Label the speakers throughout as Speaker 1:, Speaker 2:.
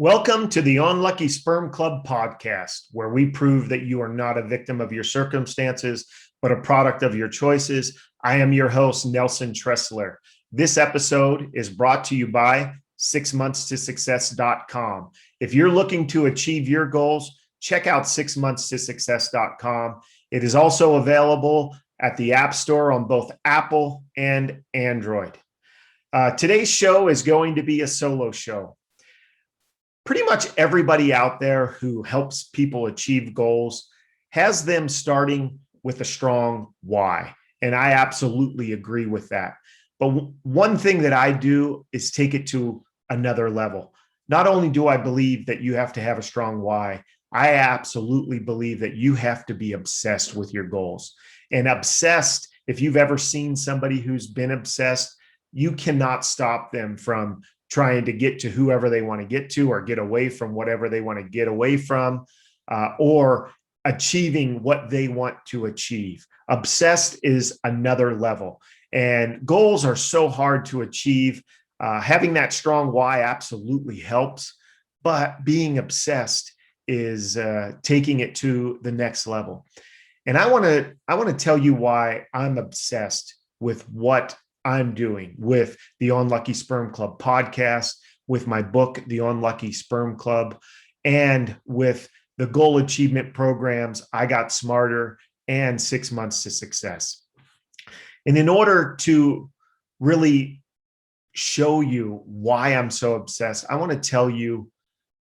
Speaker 1: Welcome to the Unlucky Sperm Club podcast, where we prove that you are not a victim of your circumstances, but a product of your choices. I am your host, Nelson Tressler. This episode is brought to you by 6monthstosuccess.com. If you're looking to achieve your goals, check out 6monthstosuccess.com. It is also available at the App Store on both Apple and Android. Today's show is going to be a solo show. Pretty much everybody out there who helps people achieve goals has them starting with a strong why. And I absolutely agree with that. But one thing that I do is take it to another level. Not only do I believe that you have to have a strong why, I absolutely believe that you have to be obsessed with your goals. And obsessed, if you've ever seen somebody who's been obsessed, you cannot stop them from trying to get to whoever they want to get to, or get away from whatever they want to get away from, or achieving what they want to achieve. Obsessed is another level, and goals are so hard to achieve. Having that strong why absolutely helps, but being obsessed is taking it to the next level. And I want to tell you why I'm obsessed with what I'm doing with the Unlucky Sperm Club podcast, with my book, The Unlucky Sperm Club, and with the goal achievement programs, I Got Smarter and 6 Months to Success. And in order to really show you why I'm so obsessed, I want to tell you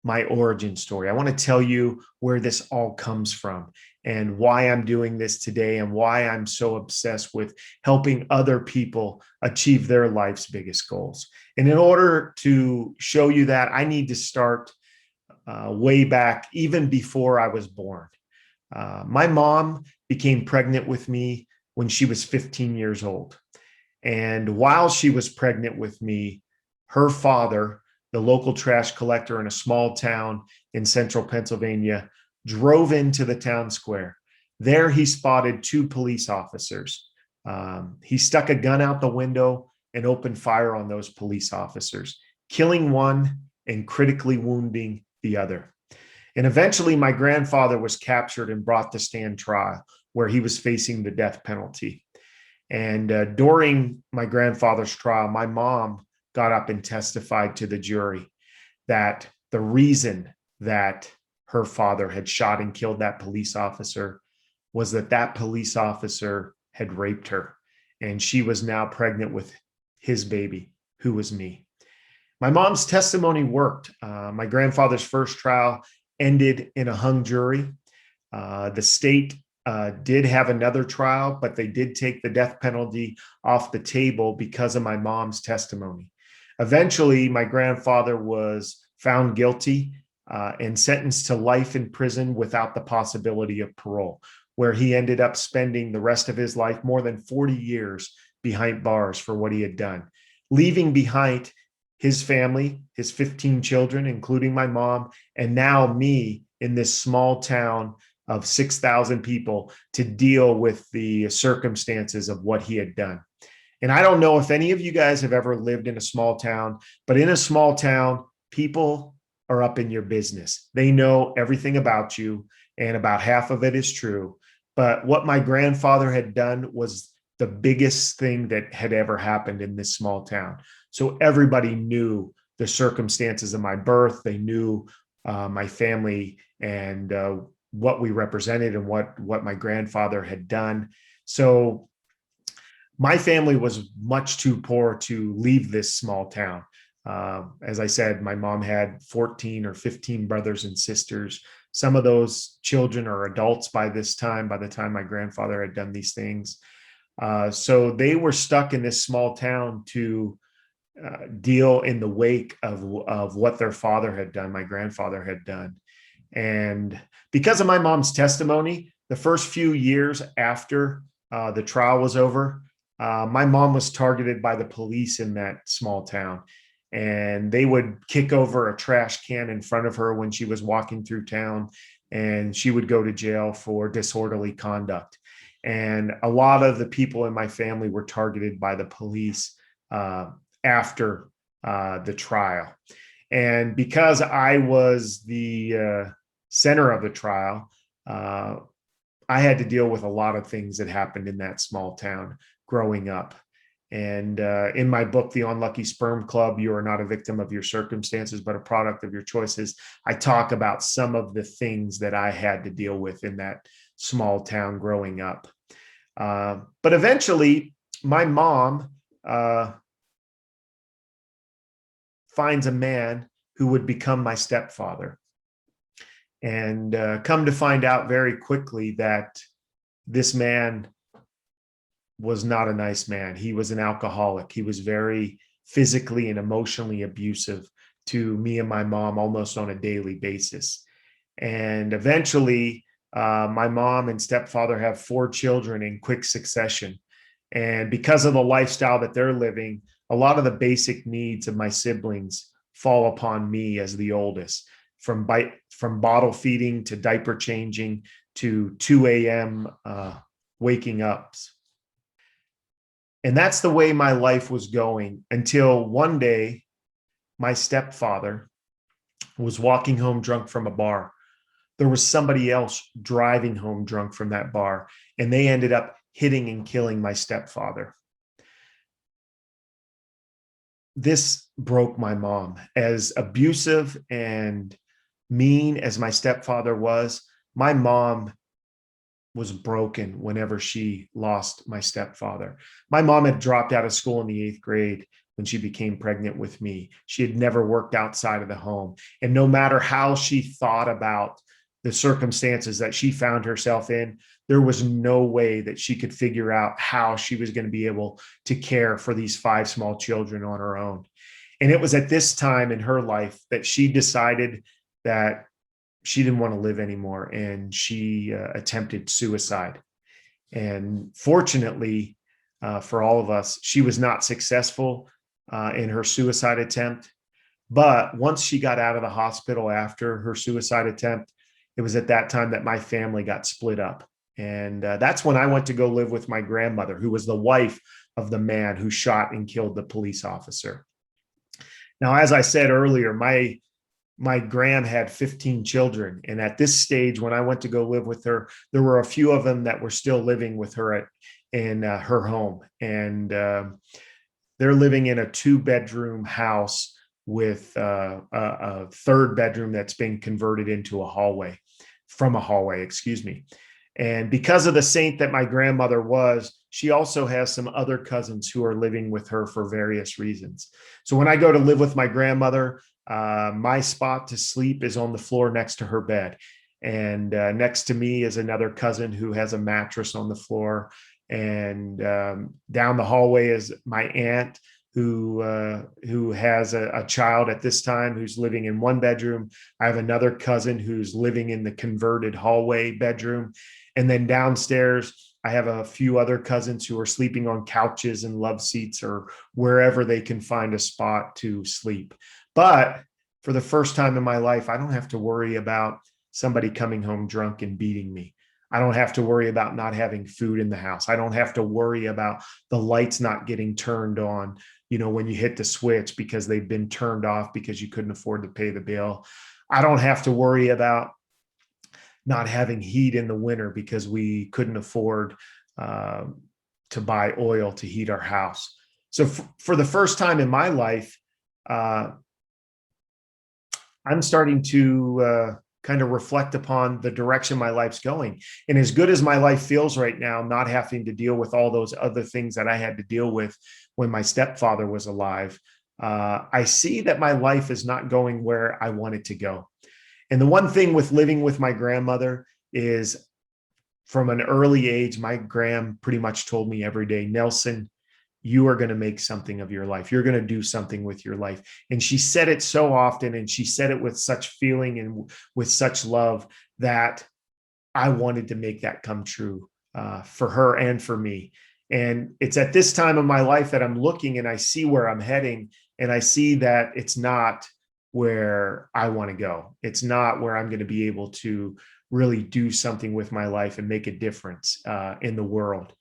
Speaker 1: my origin story. I want to tell you where this all comes from and why I'm doing this today and why I'm so obsessed with helping other people achieve their life's biggest goals. And in order to show you that, I need to start way back, even before I was born. My mom became pregnant with me when she was 15 years old. And while she was pregnant with me, her father, the local trash collector in a small town in central Pennsylvania, drove into the town square. There he spotted two police officers. He stuck a gun out the window and opened fire on those police officers, killing one and critically wounding the other. And eventually my grandfather was captured and brought to stand trial, where he was facing the death penalty. And during my grandfather's trial, my mom got up and testified to the jury that the reason that her father had shot and killed that police officer was that that police officer had raped her, and she was now pregnant with his baby, who was me. My mom's testimony worked. My grandfather's first trial ended in a hung jury. The state did have another trial, but they did take the death penalty off the table because of my mom's testimony. Eventually, my grandfather was found guilty and sentenced to life in prison without the possibility of parole, where he ended up spending the rest of his life, more than 40 years, behind bars for what he had done, leaving behind his family, his 15 children, including my mom, and now me in this small town of 6,000 people to deal with the circumstances of what he had done. And I don't know if any of you guys have ever lived in a small town, but in a small town, people are up in your business. They know everything about you, and about half of it is true. But what my grandfather had done was the biggest thing that had ever happened in this small town. So everybody knew the circumstances of my birth. They knew my family and what we represented and what my grandfather had done. So my family was much too poor to leave this small town. As I said, my mom had 14 or 15 brothers and sisters. Some of those children are adults by the time my grandfather had done these things. So they were stuck in this small town to deal in the wake of what their father had done, my grandfather had done. And because of my mom's testimony, the first few years after the trial was over, my mom was targeted by the police in that small town. And they would kick over a trash can in front of her when she was walking through town, and she would go to jail for disorderly conduct. And a lot of the people in my family were targeted by the police after the trial. And because I was the center of the trial, I had to deal with a lot of things that happened in that small town growing up. And in my book, The Unlucky Sperm Club, You Are Not a Victim of Your Circumstances, but a Product of Your Choices, I talk about some of the things that I had to deal with in that small town growing up. But eventually, my mom finds a man who would become my stepfather. And come to find out very quickly that this man was not a nice man. He was an alcoholic. He was very physically and emotionally abusive to me and my mom almost on a daily basis. And eventually, my mom and stepfather have 4 children in quick succession. And because of the lifestyle that they're living, a lot of the basic needs of my siblings fall upon me as the oldest, from bottle feeding to diaper changing to 2 a.m. Waking ups. And that's the way my life was going until one day, my stepfather was walking home drunk from a bar. There was somebody else driving home drunk from that bar, and they ended up hitting and killing my stepfather. This broke my mom. As abusive and mean as my stepfather was, my mom was broken whenever she lost my stepfather. My mom had dropped out of school in the 8th grade when she became pregnant with me. She had never worked outside of the home. And no matter how she thought about the circumstances that she found herself in, there was no way that she could figure out how she was going to be able to care for these 5 small children on her own. And it was at this time in her life that she decided that she didn't want to live anymore, and she attempted suicide. And fortunately, for all of us, she was not successful in her suicide attempt. But once she got out of the hospital after her suicide attempt, it was at that time that my family got split up. And that's when I went to go live with my grandmother, who was the wife of the man who shot and killed the police officer. Now, as I said earlier, my gran had 15 children. And at this stage, when I went to go live with her, there were a few of them that were still living with her in her home. And they're living in a 2-bedroom house with a 3rd bedroom that's been converted into a hallway, excuse me. And because of the saint that my grandmother was, she also has some other cousins who are living with her for various reasons. So when I go to live with my grandmother, my spot to sleep is on the floor next to her bed. And next to me is another cousin who has a mattress on the floor. And down the hallway is my aunt who has a child at this time who's living in 1 bedroom. I have another cousin who's living in the converted hallway bedroom. And then downstairs, I have a few other cousins who are sleeping on couches and love seats or wherever they can find a spot to sleep. But for the first time in my life, I don't have to worry about somebody coming home drunk and beating me. I don't have to worry about not having food in the house. I don't have to worry about the lights not getting turned on, when you hit the switch because they've been turned off because you couldn't afford to pay the bill. I don't have to worry about not having heat in the winter because we couldn't afford to buy oil to heat our house. So for the first time in my life, I'm starting to kind of reflect upon the direction my life's going. And as good as my life feels right now, not having to deal with all those other things that I had to deal with when my stepfather was alive, I see that my life is not going where I want it to go. And the one thing with living with my grandmother is from an early age, my gram pretty much told me every day, Nelson, you are going to make something of your life. You're going to do something with your life. And she said it so often, and she said it with such feeling and with such love that I wanted to make that come true for her and for me. And it's at this time of my life that I'm looking and I see where I'm heading, and I see that it's not where I want to go. It's not where I'm going to be able to really do something with my life and make a difference in the world.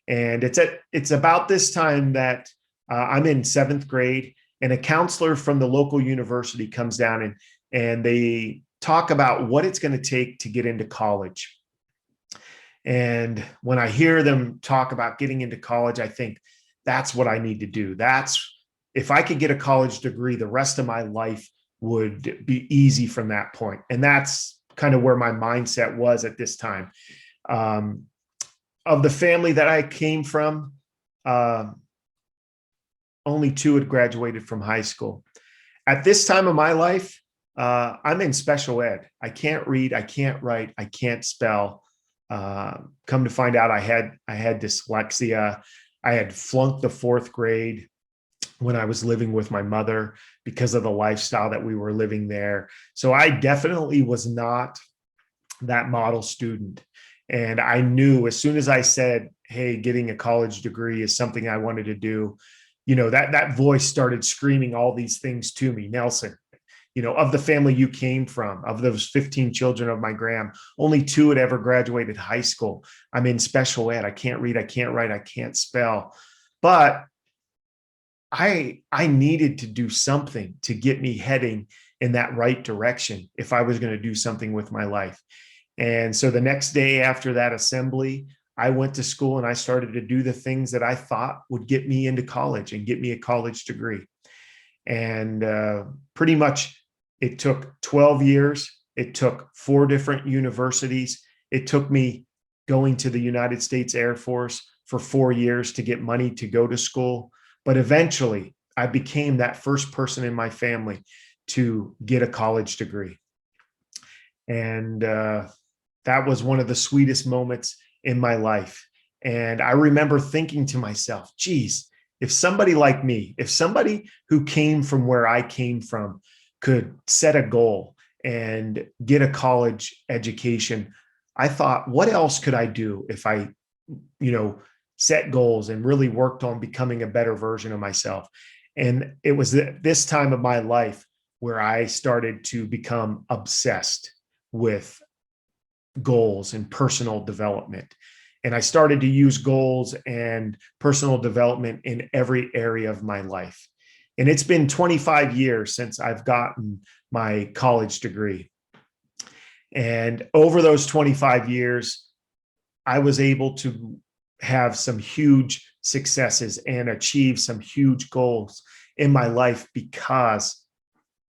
Speaker 1: And it's about this time that I'm in 7th grade, and a counselor from the local university comes down and they talk about what it's going to take to get into college. And when I hear them talk about getting into college, I think that's what I need to do. If I could get a college degree, the rest of my life would be easy from that point. And that's kind of where my mindset was at this time. Of the family that I came from, only 2 had graduated from high school. At this time of my life, I'm in special ed. I can't read, I can't write, I can't spell. Come to find out, I had dyslexia. I had flunked the 4th grade when I was living with my mother because of the lifestyle that we were living there. So I definitely was not that model student. And I knew as soon as I said, hey, getting a college degree is something I wanted to do, that voice started screaming all these things to me. Nelson, of the family you came from, of those 15 children of my gram, only 2 had ever graduated high school. I'm in special ed. I can't read, I can't write, I can't spell. But I needed to do something to get me heading in that right direction if I was going to do something with my life. And so the next day after that assembly, I went to school and I started to do the things that I thought would get me into college and get me a college degree. And pretty much it took 12 years. It took 4 different universities. It took me going to the United States Air Force for 4 years to get money to go to school. But eventually I became that first person in my family to get a college degree. And that was one of the sweetest moments in my life. And I remember thinking to myself, geez, if somebody like me, if somebody who came from where I came from could set a goal and get a college education, I thought, what else could I do if I, set goals and really worked on becoming a better version of myself? And it was this time of my life where I started to become obsessed with goals and personal development. And I started to use goals and personal development in every area of my life. And it's been 25 years since I've gotten my college degree. And over those 25 years, I was able to have some huge successes and achieve some huge goals in my life because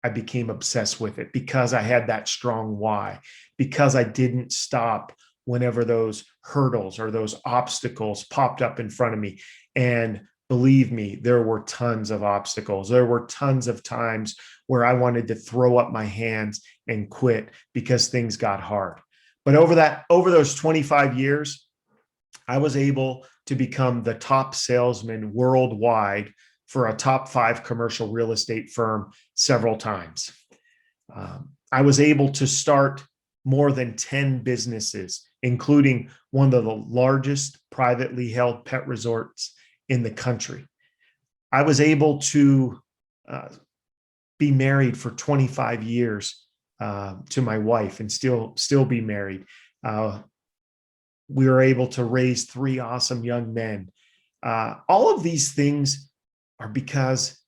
Speaker 1: I became obsessed with it, because I had that strong why, because I didn't stop whenever those hurdles or those obstacles popped up in front of me. And believe me, there were tons of obstacles. There were tons of times where I wanted to throw up my hands and quit because things got hard. But over those 25 years, I was able to become the top salesman worldwide for a top 5 commercial real estate firm several times. I was able to start more than 10 businesses, including one of the largest privately held pet resorts in the country. I was able to be married for 25 years to my wife and still be married. We were able to raise 3 awesome young men. All of these things are because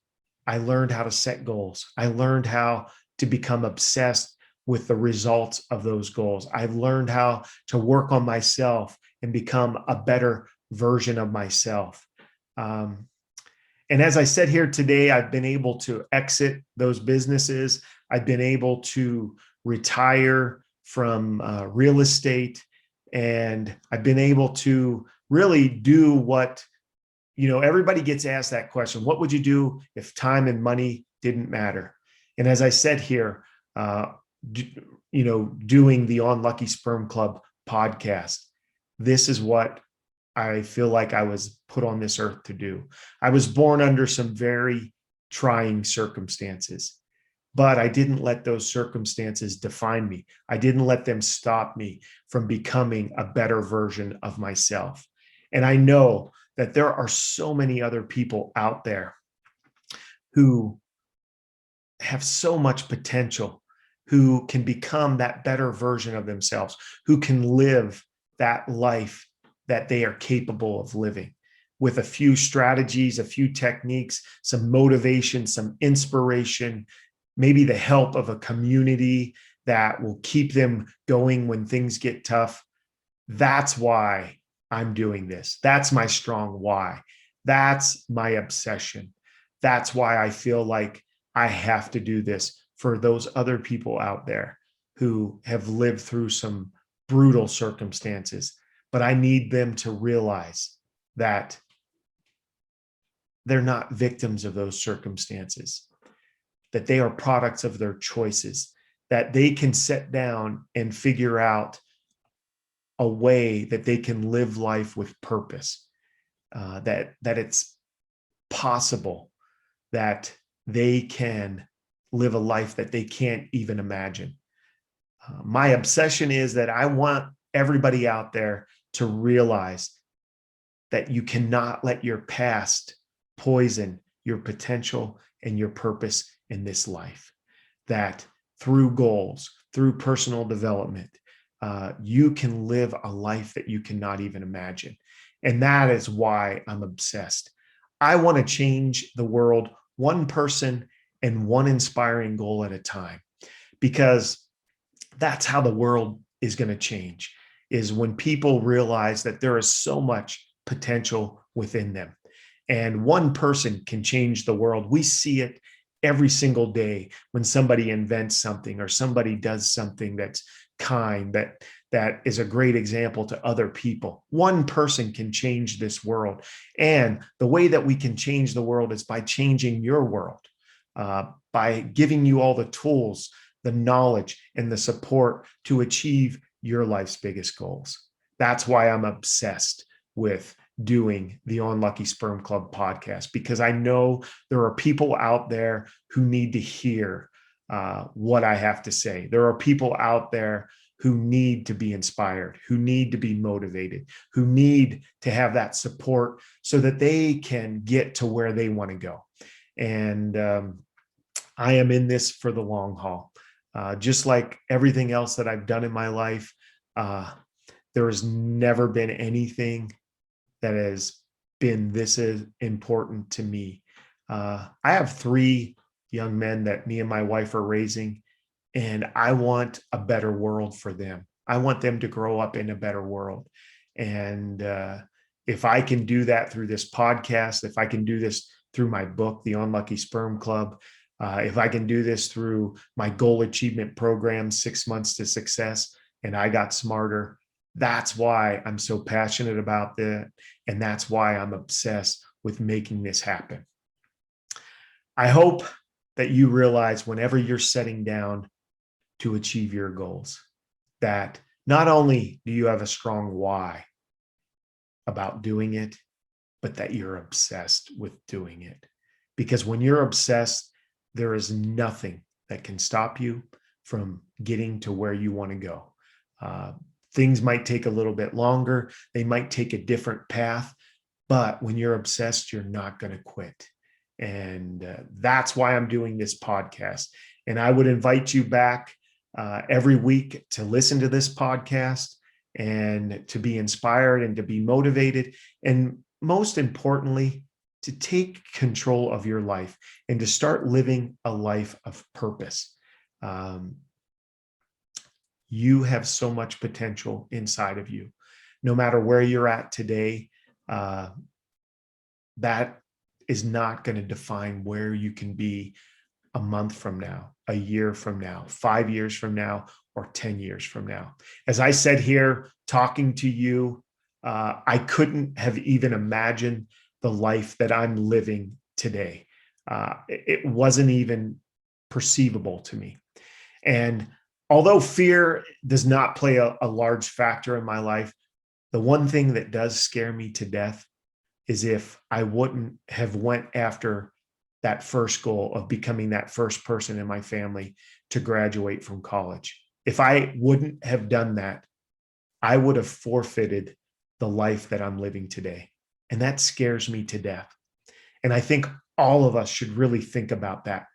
Speaker 1: I learned how to set goals. I learned how to become obsessed with the results of those goals. I've learned how to work on myself and become a better version of myself. And as I said here today, I've been able to exit those businesses. I've been able to retire from real estate. And I've been able to really do what, everybody gets asked that question. What would you do if time and money didn't matter? And as I said here, doing the On Lucky Sperm Club podcast, this is what I feel like I was put on this earth to do. I was born under some very trying circumstances, but I didn't let those circumstances define me. I didn't let them stop me from becoming a better version of myself. And I know that there are so many other people out there who have so much potential, who can become that better version of themselves, who can live that life that they are capable of living. with a few strategies, a few techniques, some motivation, some inspiration, maybe the help of a community that will keep them going when things get tough. That's why I'm doing this. That's my strong why. That's my obsession. That's why I feel like I have to do this for those other people out there who have lived through some brutal circumstances. But I need them to realize that they're not victims of those circumstances, that they are products of their choices, that they can sit down and figure out a way that they can live life with purpose, that it's possible that they can live a life that they can't even imagine. My obsession is that I want everybody out there to realize that you cannot let your past poison your potential and your purpose in this life. That through goals, through personal development, you can live a life that you cannot even imagine. And that is why I'm obsessed. I want to change the world one person and one inspiring goal at a time, because that's how the world is going to change, is when people realize that there is so much potential within them. And one person can change the world. We see it every single day when somebody invents something or somebody does something that's kind, that is a great example to other people. One person can change this world. And the way that we can change the world is by changing your world, by giving you all the tools, the knowledge, and the support to achieve your life's biggest goals. That's why I'm obsessed with doing the Unlucky Sperm Club podcast, because I know there are people out there who need to hear what I have to say. There are people out there who need to be inspired, who need to be motivated, who need to have that support so that they can get to where they want to go. And I am in this for the long haul. Just like everything else that I've done in my life, there has never been anything that has been this important to me. I have 3 young men that me and my wife are raising, and I want a better world for them. I want them to grow up in a better world. And if I can do that through this podcast, if I can do this through my book, The Unlucky Sperm Club, if I can do this through my goal achievement program, 6 months to success, and I got smarter, that's why I'm so passionate about that. And that's why I'm obsessed with making this happen. I hope that you realize whenever you're setting down to achieve your goals, that not only do you have a strong why about doing it, but that you're obsessed with doing it. Because when you're obsessed, there is nothing that can stop you from getting to where you want to go. Things might take a little bit longer. They might take a different path, but when you're obsessed, you're not going to quit. And that's why I'm doing this podcast. And I would invite you back every week to listen to this podcast and to be inspired and to be motivated. And most importantly, to take control of your life and to start living a life of purpose. You have so much potential inside of you. No matter where you're at today, that is not going to define where you can be a month from now, a year from now, 5 years from now, or 10 years from now. As I said here, talking to you, I couldn't have even imagined the life that I'm living today. It wasn't even perceivable to me. And although fear does not play a large factor in my life, the one thing that does scare me to death is if I wouldn't have went after that first goal of becoming that first person in my family to graduate from college. If I wouldn't have done that, I would have forfeited the life that I'm living today. And that scares me to death. And I think all of us should really think about that.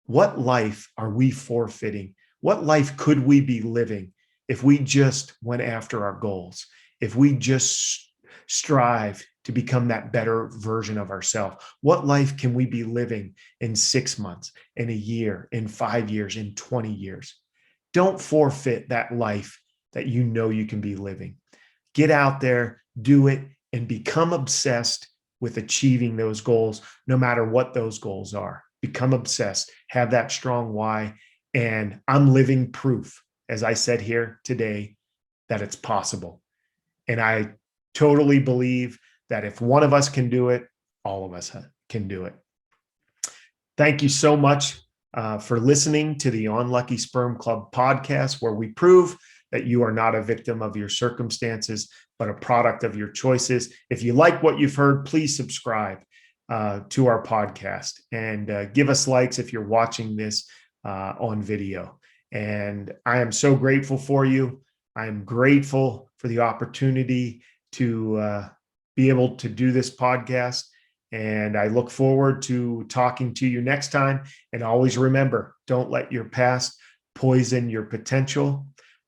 Speaker 1: What life are we forfeiting? What life could we be living if we just went after our goals? If we just strive to become that better version of ourselves? What life can we be living in 6 months, in a year, in 5 years, in 20 years? Don't forfeit that life that you know you can be living. Get out there, do it, and become obsessed with achieving those goals, no matter what those goals are. Become obsessed, have that strong why. And I'm living proof, as I said here today, that it's possible. And I totally believe that if one of us can do it, all of us can do it. Thank you so much for listening to the Unlucky Sperm Club podcast, where we prove that you are not a victim of your circumstances, but a product of your choices. If you like what you've heard, please subscribe to our podcast and give us likes if you're watching this on video. And I am so grateful for you. I'm grateful for the opportunity to be able to do this podcast. And I look forward to talking to you next time. And always remember, don't let your past poison your potential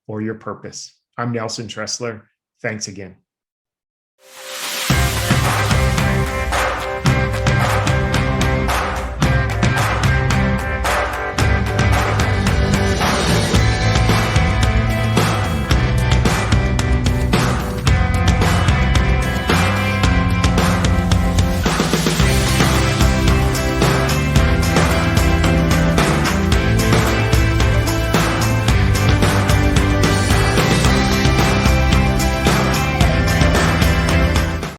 Speaker 1: or your purpose. I'm Nelson Tressler. Thanks again.